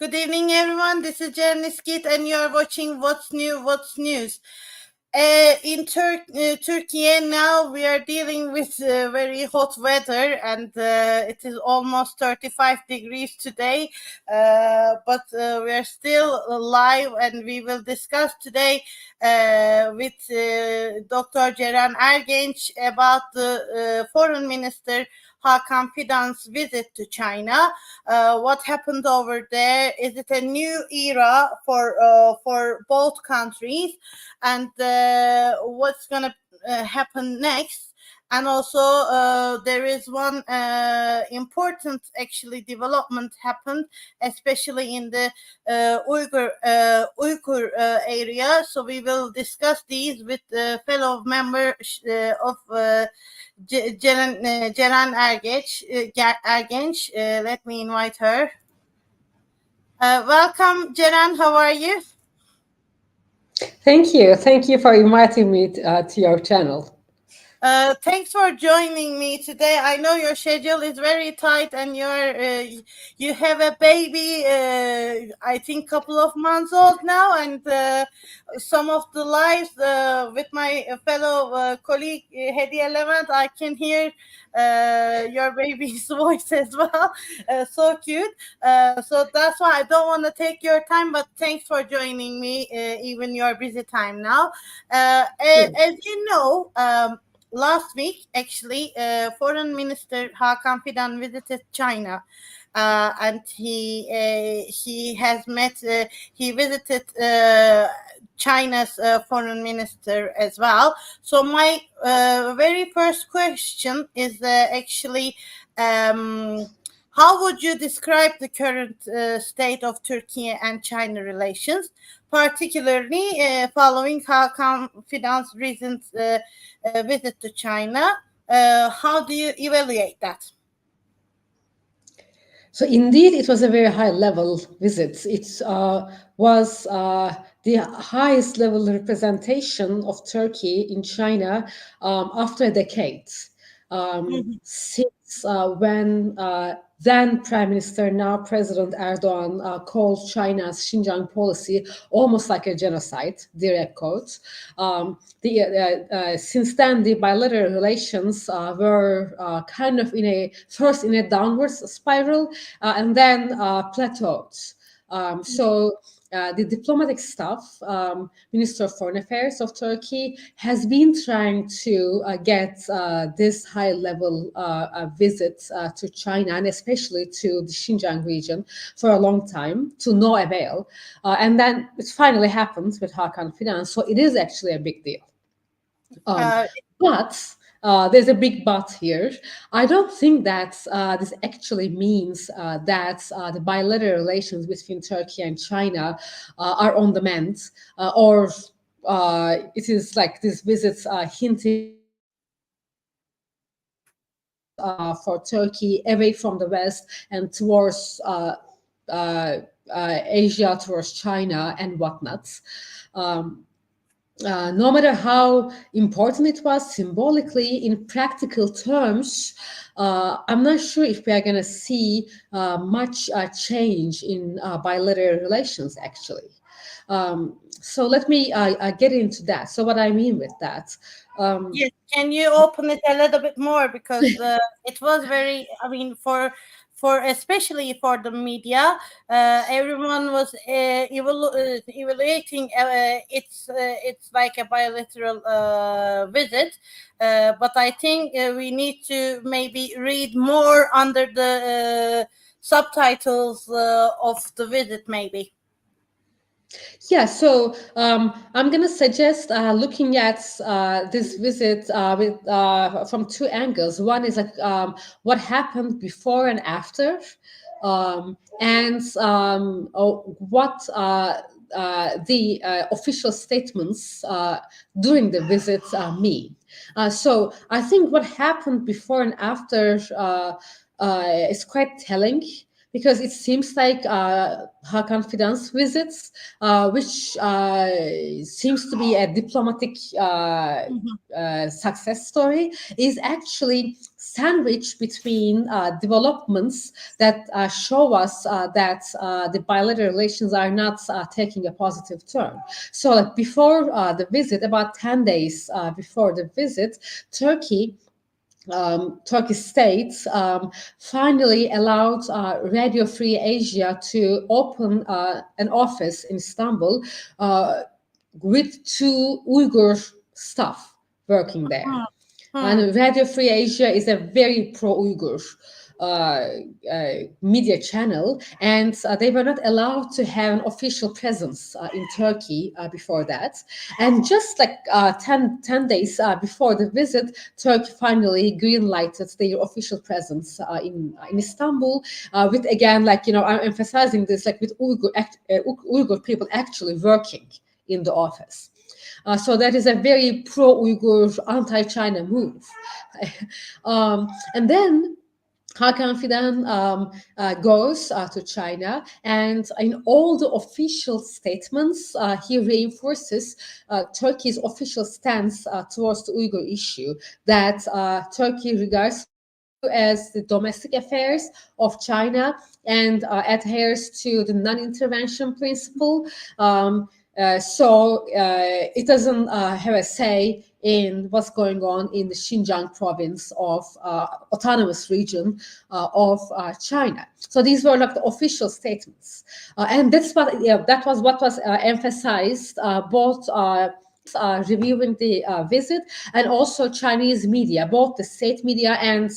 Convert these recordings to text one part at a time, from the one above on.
Good evening, everyone. This is Ceren İskit, and you are watching What's New, What's News. In Turkey now, we are dealing with very hot weather, and it is almost 35 degrees today. But we are still live, and we will discuss today with Dr. Ceren Ergenç about the Foreign Minister Hakan Fidan's visit to China. What happened over there? Is it a new era for both countries? And what's going to happen next? And also there is one important actually development happened, especially in the Uyghur area. So we will discuss these with the fellow members of Ceren Ergenç. Let me invite her. Welcome, Ceren. How are you? Thank you. Thank you for inviting me to your channel. Thanks for joining me today. I know your schedule is very tight, and you have a baby, I think couple of months old now, and some of the lives with my fellow colleague Hediye Levent, I can hear your baby's voice as well. So cute. So that's why I don't want to take your time, but thanks for joining me, even your busy time now. As you know, last week, actually, Foreign Minister Hakan Fidan visited China, and he visited China's foreign minister as well. So my very first question is actually, how would you describe the current state of Turkey and China relations, particularly following Hakan Fidan's recent visit to China? How do you evaluate that? So indeed, it was a very high-level visit. It was the highest level representation of Turkey in China after a decade. Since when then Prime Minister, now President Erdogan, called China's Xinjiang policy almost like a genocide, direct quote. Since then, the bilateral relations were kind of first in a downwards spiral and then plateaued. The diplomatic staff, Minister of Foreign Affairs of Turkey, has been trying to get this high-level visit to China, and especially to the Xinjiang region, for a long time, to no avail. And then it finally happened with Hakan Fidan, so it is actually a big deal. But there's a big but here. I don't think that this actually means that the bilateral relations between Turkey and China are on the mend, or it is like these visits hinting for Turkey away from the West and towards Asia, towards China and whatnot. No matter how important it was symbolically, in practical terms, I'm not sure if we are going to see much change in bilateral relations, actually. So let me get into that. So what I mean with that. Yes, can you open it a little bit more? Because it was very, I mean, for especially for the media, everyone was evaluating it's like a bilateral visit, but I think we need to maybe read more under the subtitles of the visit, maybe. Yeah, so I'm going to suggest looking at this visit from two angles. One is like what happened before and after, and what the official statements during the visit mean. So I think what happened before and after is quite telling, because it seems like Hakan Fidan's visits, which seems to be a diplomatic success story, is actually sandwiched between developments that show us that the bilateral relations are not taking a positive turn. So like before the visit, about 10 days before the visit, Turkish states finally allowed Radio Free Asia to open an office in Istanbul with 2 Uyghur staff working there. And Radio Free Asia is a very pro-Uyghur media channel, and they were not allowed to have an official presence in Turkey before that. And just like 10 days before the visit, Turkey finally green-lighted their official presence in Istanbul, with, again, like, I'm emphasizing this, like with Uyghur people actually working in the office. So that is a very pro-Uyghur, anti-China move. And then Hakan Fidan goes to China, and in all the official statements, he reinforces Turkey's official stance towards the Uyghur issue, that Turkey regards as the domestic affairs of China and adheres to the non-intervention principle. So it doesn't have a say in what's going on in the Xinjiang province of autonomous region of China. So these were like the official statements, and that was what was emphasized both. Reviewing the visit, and also Chinese media, both the state media and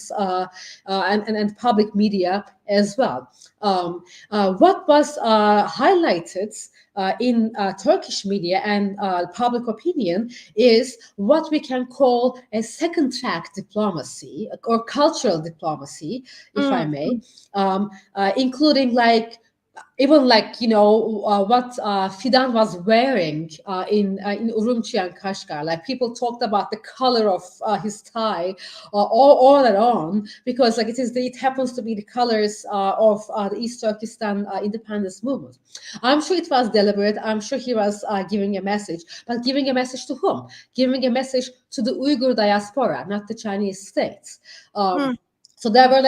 public media as well. What was highlighted in Turkish media and public opinion is what we can call a second-track diplomacy or cultural diplomacy, if I may, including like even like what Fidan was wearing in Urumqi and Kashgar. Like people talked about the color of his tie all around, because like it happens to be the colors of the East Turkestan independence movement. I'm sure it was deliberate. I'm sure he was giving a message, but giving a message to whom? Giving a message to the Uyghur diaspora, not the Chinese states. So there were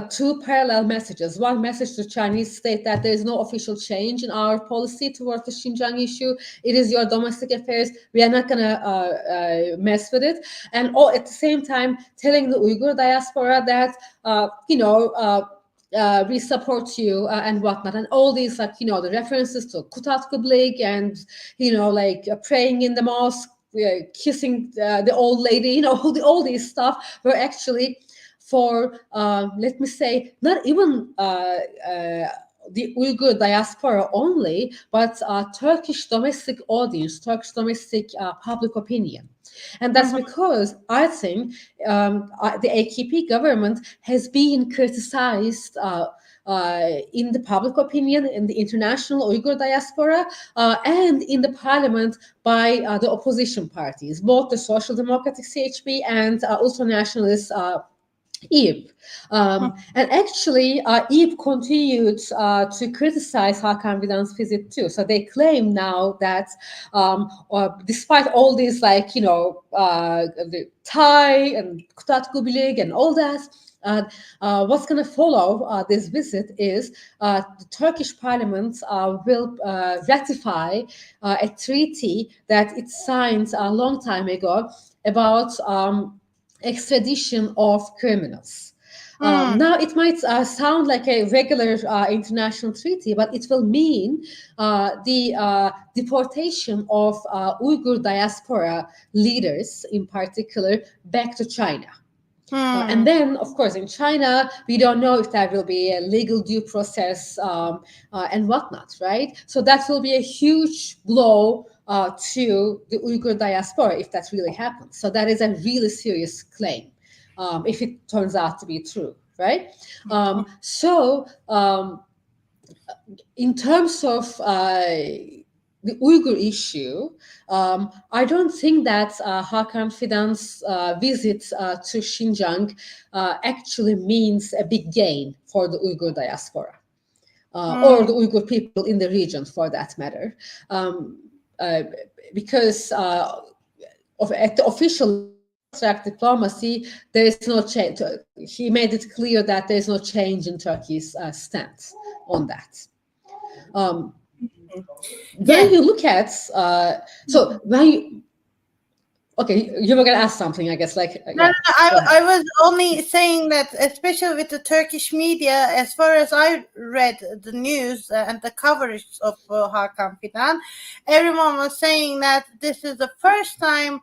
two parallel messages. One message to Chinese state that there is no official change in our policy towards the Xinjiang issue. It is your domestic affairs. We are not going to mess with it. And at the same time, telling the Uyghur diaspora that, we support you and whatnot. And all these, the references to Kutat Kublik and, praying in the mosque, kissing the old lady, all these stuff were actually for, let me say, not even the Uyghur diaspora only, but Turkish domestic audience, Turkish domestic public opinion. And that's because I think the AKP government has been criticized in the public opinion, in the international Uyghur diaspora, and in the parliament by the opposition parties, both the Social Democratic CHP and ultranationalist Eve. And actually, Eve continued to criticize Hakan Fidan's visit too. So they claim now that despite all these, the Thai and Kutat Kubilik and all that, what's going to follow this visit is the Turkish parliament will ratify a treaty that it signed a long time ago about extradition of criminals. Now, it might sound like a regular international treaty, but it will mean the deportation of Uyghur diaspora leaders, in particular, back to China. And then, of course, in China, we don't know if there will be a legal due process and whatnot, right? So that will be a huge blow to the Uyghur diaspora if that really happens. So that is a really serious claim if it turns out to be true, right? In terms of the Uyghur issue, I don't think that Hakan Fidan's visit to Xinjiang actually means a big gain for the Uyghur diaspora or the Uyghur people in the region, for that matter, because at the official abstract diplomacy, there is no change. He made it clear that there is no change in Turkey's stance on that. When you look at, so when you, okay, you were going to ask something, I guess. Like, no, I was only saying that, especially with the Turkish media, as far as I read the news and the coverage of Hakan Fidan, everyone was saying that this is the first time,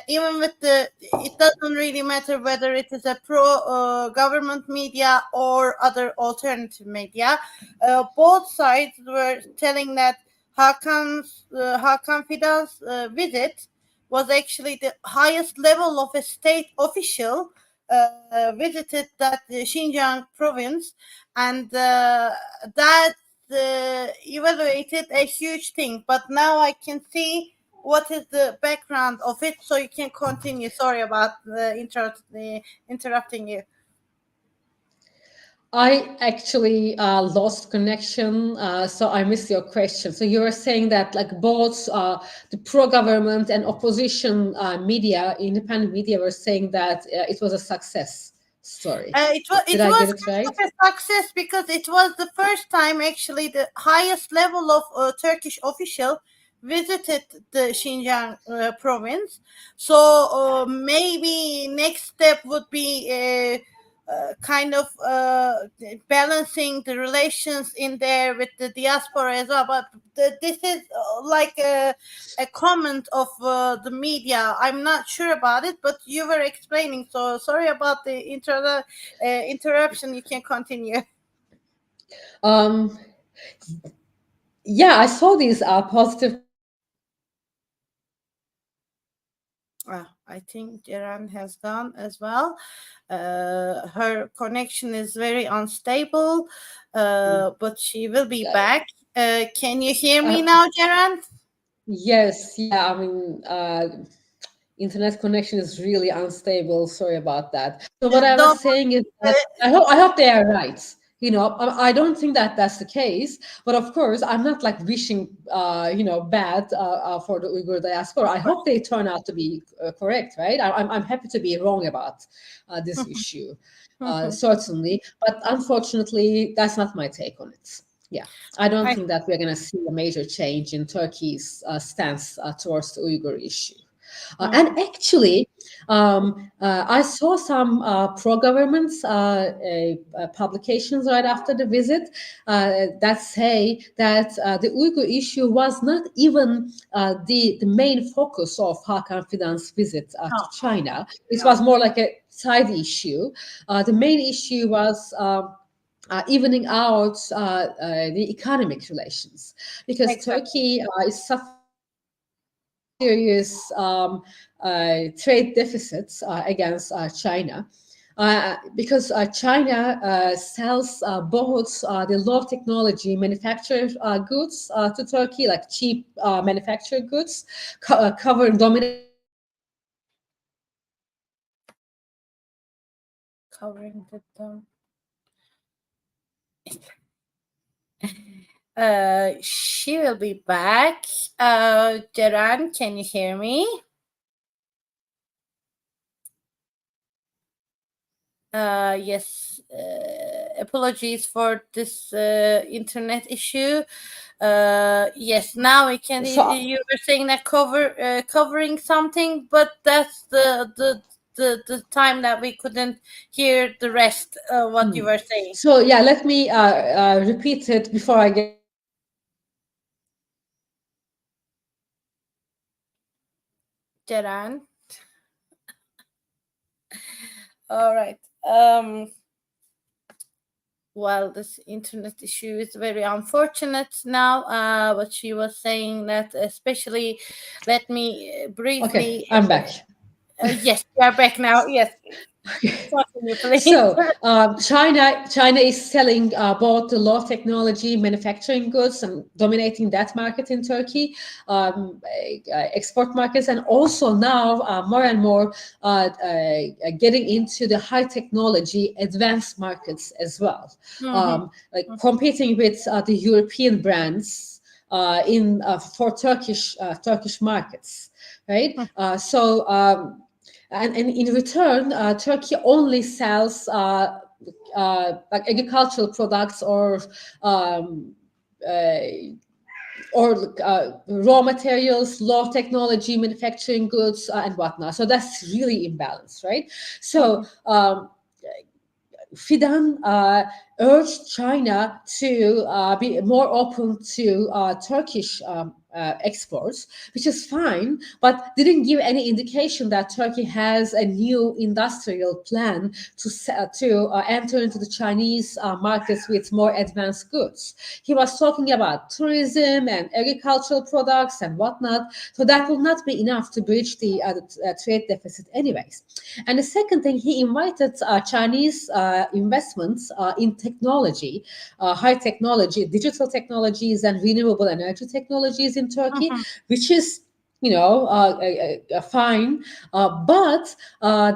even with it doesn't really matter whether it is a pro-government media or other alternative media, both sides were telling that Hakan Fidan's visit was actually the highest level of a state official visited that Xinjiang province, and that evaluated a huge thing. But now I can see what is the background of it, so you can continue. Sorry about interrupting you. I actually lost connection, so I missed your question. So you were saying that like both the pro-government and opposition media, independent media, were saying that it was a success story. It was kind of a success because it was the first time actually the highest level of Turkish official visited the Xinjiang province. So maybe next step would be kind of balancing the relations in there with the diaspora as well. But this is like a comment of the media. I'm not sure about it, but you were explaining. So sorry about the interruption. You can continue. Yeah, I saw these positive. I think Ceren has gone as well. Her connection is very unstable, but she will be back. Can you hear me now, Ceren? Yes, yeah, I mean, internet connection is really unstable. Sorry about that. So what I was saying is that I hope they are right. You know, I don't think that that's the case, but of course, I'm not like wishing, bad for the Uyghur diaspora. I hope they turn out to be correct, right? I'm happy to be wrong about this issue, certainly, but unfortunately, that's not my take on it. Yeah, I don't think that we're going to see a major change in Turkey's stance towards the Uyghur issue. And actually, I saw some pro-government publications right after the visit that say that the Uyghur issue was not even the main focus of Hakan Fidan's visit to China. It was more like a side issue. The main issue was evening out the economic relations, because Turkey is suffering serious trade deficits against China. Because China sells both the low technology manufactured goods to Turkey, like cheap manufactured goods, covering dominant. Covering the she will be back. Ceren, can you hear me? Yes. Apologies for this internet issue. Yes, now we can. You were saying that covering something, but that's the time that we couldn't hear the rest of what you were saying. So yeah, let me repeat it before I get. Ceren. All right. Well, this internet issue is very unfortunate now, but she was saying that especially, let me briefly. Okay, I'm back. Yes, you are back now. Yes. So China is selling both the low technology manufacturing goods and dominating that market in Turkey, export markets, and also now more and more getting into the high technology advanced markets as well, competing with the European brands for Turkish markets, right? and in return, Turkey only sells like agricultural products um, uh, or raw materials, low technology manufacturing goods, and whatnot. So that's really imbalanced, right? So Fidan urged China to be more open to Turkish exports, which is fine, but didn't give any indication that Turkey has a new industrial plan to enter into the Chinese markets with more advanced goods. He was talking about tourism and agricultural products and whatnot, so that will not be enough to bridge the trade deficit anyways. And the second thing, he invited Chinese investments in technology, high technology, digital technologies, and renewable energy technologies in Turkey, which is fine, but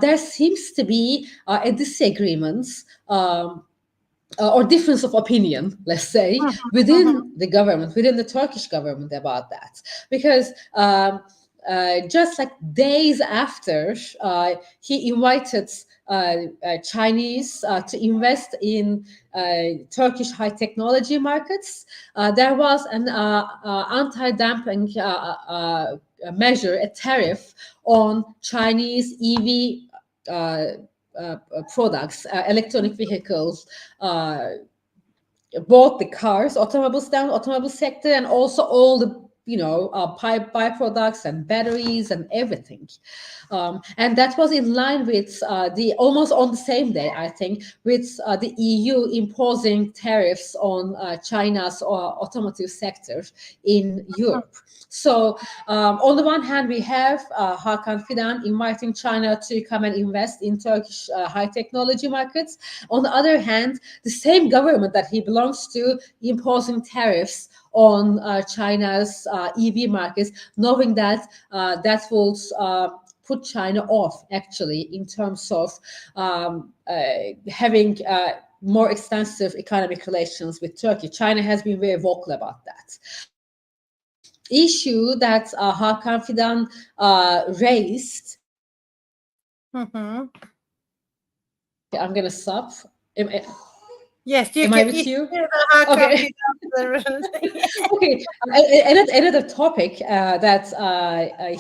there seems to be a disagreement or difference of opinion, let's say, within the government, within the Turkish government about that, because just like days after he invited Chinese to invest in Turkish high technology markets, there was an anti-dumping measure, a tariff on Chinese EV products, electronic vehicles, both the cars, automobiles down, automobile sector, and also all the byproducts and batteries and everything. And that was in line with the almost on the same day, I think, with the EU imposing tariffs on China's automotive sector in Europe. So on the one hand, we have Hakan Fidan inviting China to come and invest in Turkish high technology markets. On the other hand, the same government that he belongs to imposing tariffs on China's EV markets, knowing that that will put China off, actually, in terms of having more extensive economic relations with Turkey. China has been very vocal about that. Issue that Hakan Fidan raised. I'm going to stop. Yes, you am can. I with you? Okay. Okay. Another topic that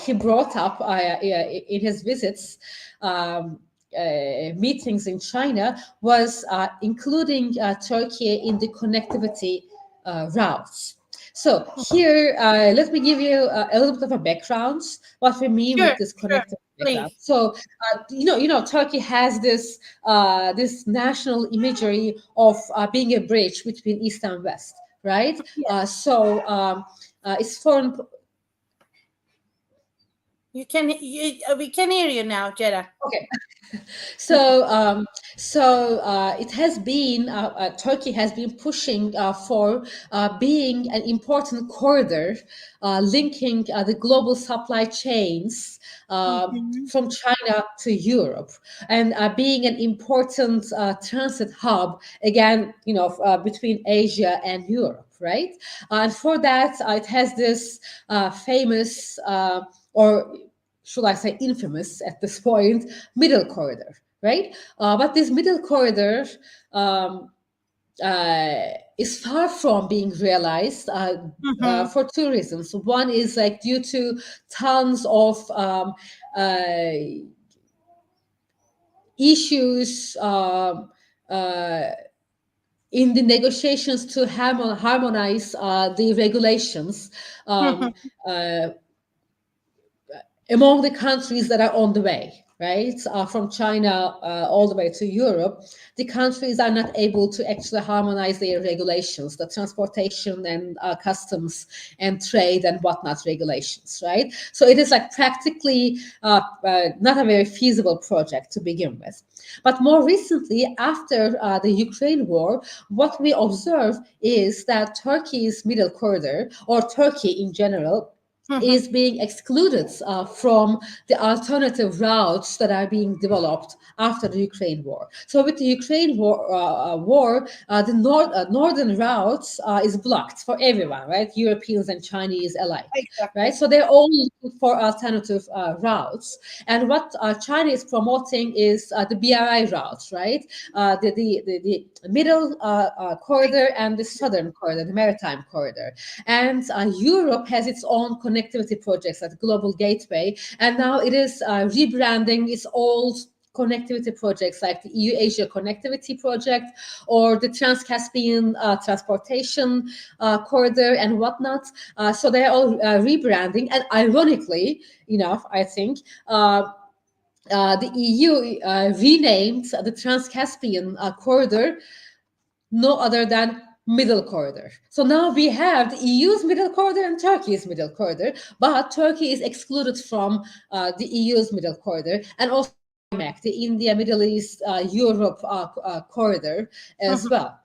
he brought up in his visits, meetings in China, was including Turkey in the connectivity routes. So here, let me give you a little bit of a background, what we mean with this connectivity background. So, Turkey has this this national imagery of being a bridge between East and West, right? Yes. It's foreign. We can hear you now, Ceren. Okay. So it has been Turkey has been pushing for being an important corridor linking the global supply chains from China to Europe, and being an important transit hub again, between Asia and Europe, right? And for that, it has this famous or should I say infamous at this point, middle corridor, right? But this middle corridor is far from being realized for two reasons. One is like due to tons of issues in the negotiations to harmonize the regulations among the countries that are on the way, right? From China all the way to Europe, the countries are not able to actually harmonize their regulations, the transportation and customs and trade and whatnot regulations, right? So it is like practically not a very feasible project to begin with. But more recently, after the Ukraine war, what we observe is that Turkey's middle corridor, or Turkey in general, is being excluded from the alternative routes that are being developed after the Ukraine war. So with the Ukraine war, the northern routes is blocked for everyone, right? Europeans and Chinese alike, Exactly. right? So they're all looking for alternative routes. And what China is promoting is the BRI routes, right? The middle corridor and the southern corridor, the maritime corridor. And Europe has its own connectivity projects like Global Gateway, and now it is rebranding its old connectivity projects like the EU-Asia Connectivity Project or the Trans-Caspian Transportation Corridor and whatnot. So they're all rebranding, and ironically enough, I think, the EU renamed the Trans-Caspian Corridor no other than middle corridor. So now we have the EU's middle corridor and Turkey's middle corridor, but Turkey is excluded from the EU's middle corridor, and also IMEC, the India, Middle East, Europe corridor as well.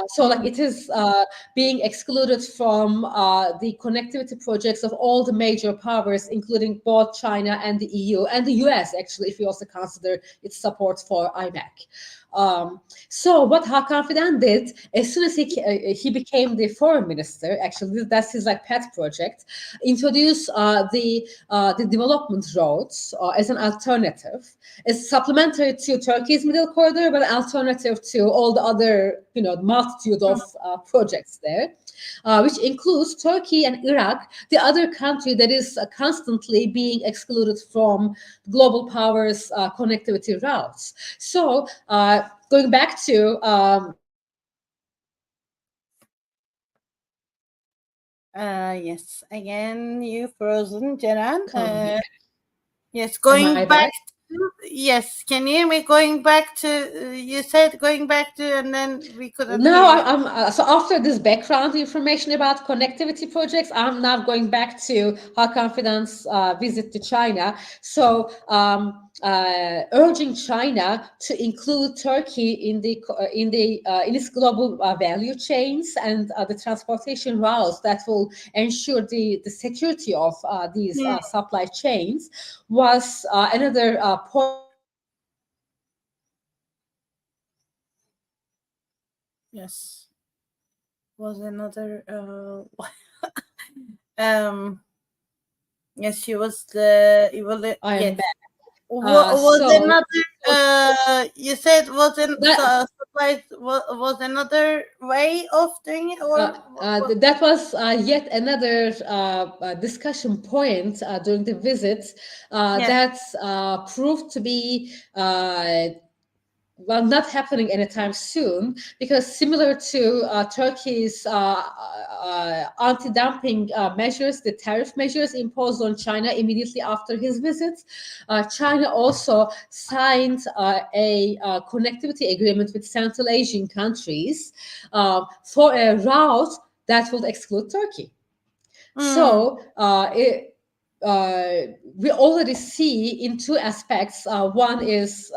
So like it is being excluded from the connectivity projects of all the major powers, including both China and the EU and the US, actually, if you also consider its support for IMEC. So what Hakan Fidan did, as soon as he became the foreign minister, actually that's his like pet project, introduced the development roads as an alternative. It's supplementary to Turkey's middle corridor, but an alternative to all the other multitude of projects there. Which includes Turkey and Iraq, the other country that is constantly being excluded from global powers connectivity routes. So going back to yes, again you frozen, Ceren. Yes, am I going back? back. Yes, can you hear me? Going back to you said going back to, and then we couldn't hear Now you. I'm so after this background information about connectivity projects, I'm now going back to Hakan Fidan's visit to China. So urging China to include Turkey in its global value chains and the transportation routes that will ensure the security of these supply chains was another point. Yes, was another. Yes, she was the. I am Yes, back. was So another. You said wasn't that supplies was another way of doing it, or that was yet another discussion point during the visit yeah. that proved to be well, not happening anytime soon, because similar to Turkey's anti-dumping measures, the tariff measures imposed on China immediately after his visit, China also signed a connectivity agreement with Central Asian countries for a route that will exclude Turkey. So we already see in two aspects. One is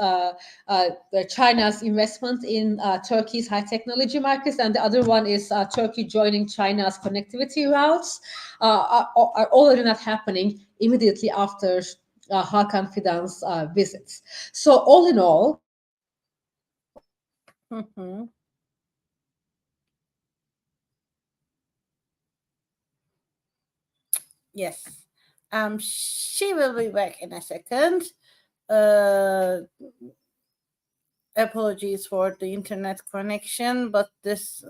China's investment in Turkey's high technology markets, and the other one is Turkey joining China's connectivity routes are already not happening immediately after Hakan Fidan's visits. So all in all, Yes. She will be back in a second. Apologies for the internet connection, but this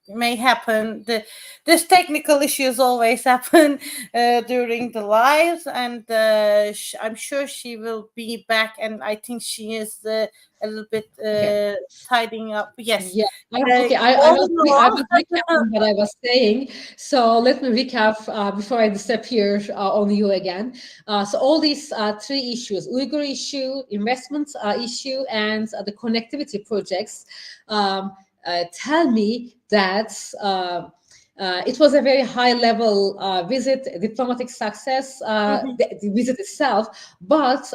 may happen. This technical issues always happen during the lives, and I'm sure she will be back. And I think she is a little bit tidying up. Yes. yeah, okay. I was recapping what I was saying. So let me recap before I disappear on you again. So all these three issues: Uyghur issue, investment issue, and the connectivity projects, tell me that. It was a very high-level visit, diplomatic success, the visit itself, but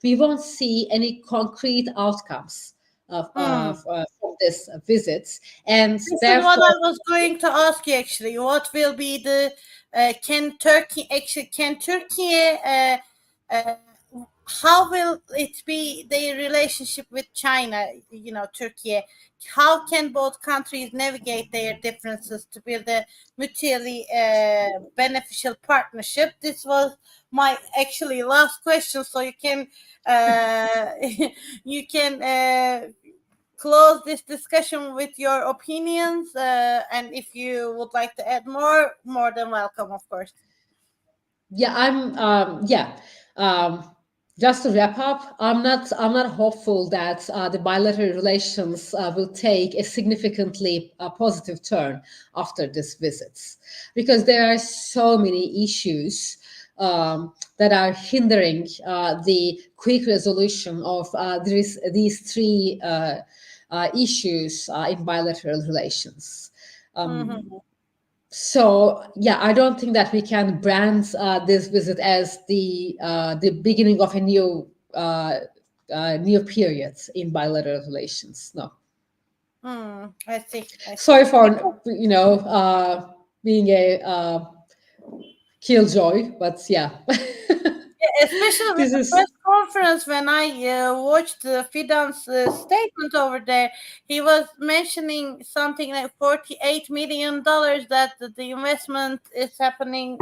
we won't see any concrete outcomes from this visit, and This is what therefore, I was going to ask you actually. What will be the can Turkey how will it be their relationship with China, Turkey? How can both countries navigate their differences to build a mutually beneficial partnership? This was my actually last question, so you can close this discussion with your opinions, and if you would like to add more than welcome, of course. Just to wrap up, I'm not hopeful that the bilateral relations will take a significantly positive turn after this visits, because there are so many issues that are hindering the quick resolution of these three issues in bilateral relations. So I don't think that we can brand this visit as the beginning of a new period in bilateral relations. No. I see. Sorry for being a killjoy, but especially with the press conference, when I watched Fidan's statement over there, he was mentioning something like $48 million that the investment is happening,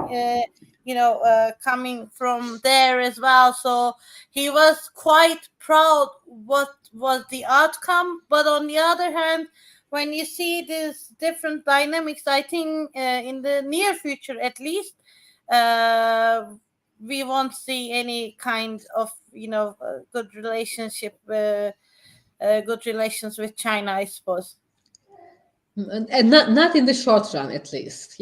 coming from there as well. So he was quite proud what was the outcome. But on the other hand, when you see these different dynamics, I think in the near future at least, we won't see any kind of good relationship, good relations with China, I suppose. And not in the short run, at least.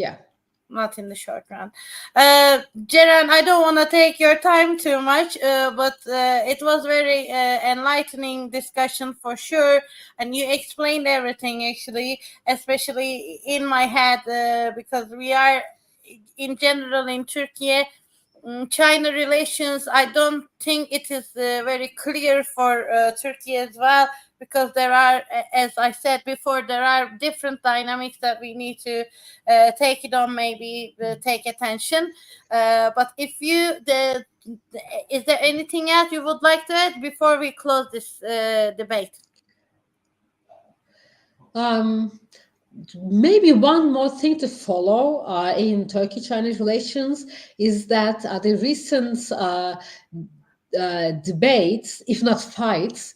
Not in the short run. Ceren, I don't want to take your time too much, but it was very enlightening discussion for sure, and you explained everything actually, especially in my head, because we are in general in Turkey, China relations, I don't think it is very clear for Turkey as well, because there are, as I said before, there are different dynamics that we need to take it on, maybe take attention. But if is there anything else you would like to add before we close this debate? Maybe one more thing to follow in Turkey-China relations is that the recent debates, if not fights,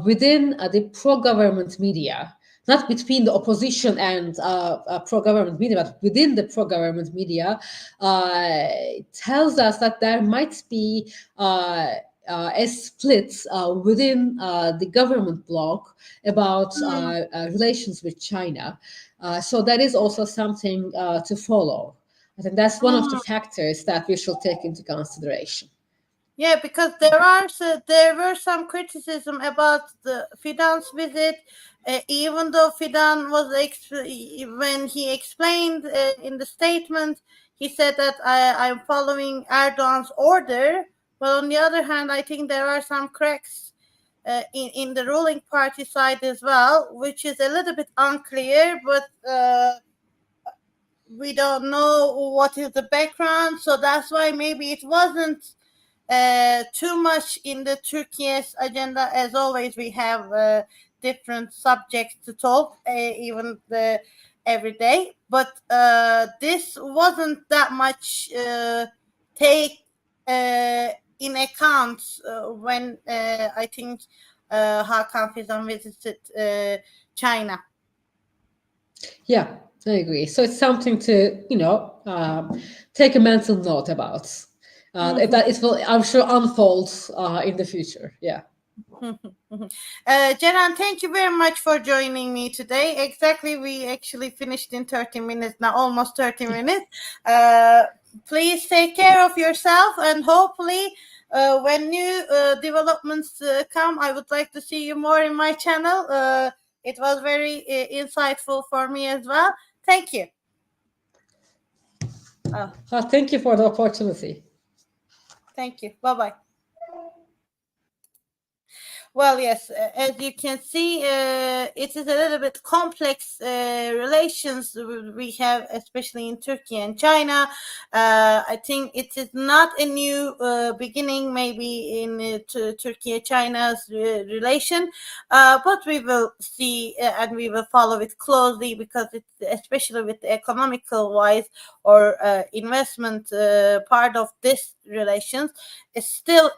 within the pro-government media, not between the opposition and pro-government media, but within the pro-government media, tells us that there might be a split within the government bloc about relations with China. So that is also something to follow. I think that's one of the factors that we should take into consideration. Yeah, because there were some criticism about the Fidan's visit, even though Fidan was when he explained in the statement, he said that I'm following Erdogan's order. But on the other hand, I think there are some cracks in the ruling party side as well, which is a little bit unclear. But we don't know what is the background, so that's why maybe it wasn't too much in the Turkey's agenda. As always, we have different subjects to talk, even every day. But this wasn't that much take in account when I think Hakan Fidan visited China. Yeah, I agree. So it's something to take a mental note about. That it will, I'm sure, unfold in the future. Yeah. Ceren, thank you very much for joining me today. Exactly, we actually finished in 30 minutes now, almost 30 minutes. Please take care of yourself, and hopefully when new developments come, I would like to see you more in my channel. It was very insightful for me as well. Thank you. Thank you for the opportunity. Thank you. Bye-bye. Well, yes, as you can see, it is a little bit complex relations we have, especially in Turkey and China. I think it is not a new beginning, maybe in Turkey-China's relation, but we will see and we will follow it closely, because it's especially with the economical wise or investment part of this relations is still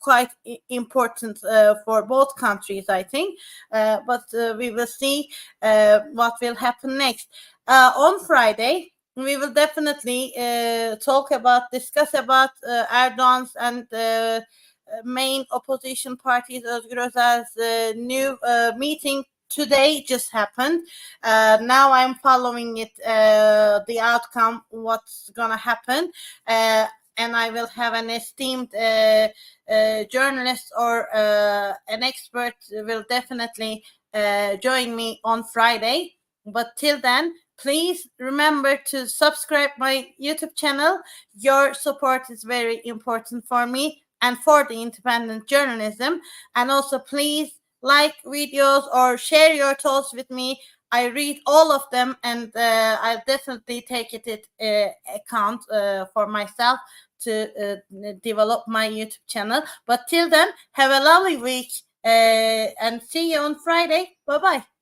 quite important for both countries, I think. But we will see what will happen next. On Friday, we will definitely discuss about Erdogan's and main opposition parties, Özgür Özel's new meeting today just happened. Now I'm following it, the outcome, what's gonna happen. And I will have an esteemed journalist or an expert will definitely join me on Friday. But till then, please remember to subscribe my YouTube channel. Your support is very important for me and for the independent journalism. And also, please like videos or share your thoughts with me. I read all of them, and I'll definitely take it account for myself to develop my YouTube channel. But till then, have a lovely week and see you on Friday. Bye bye.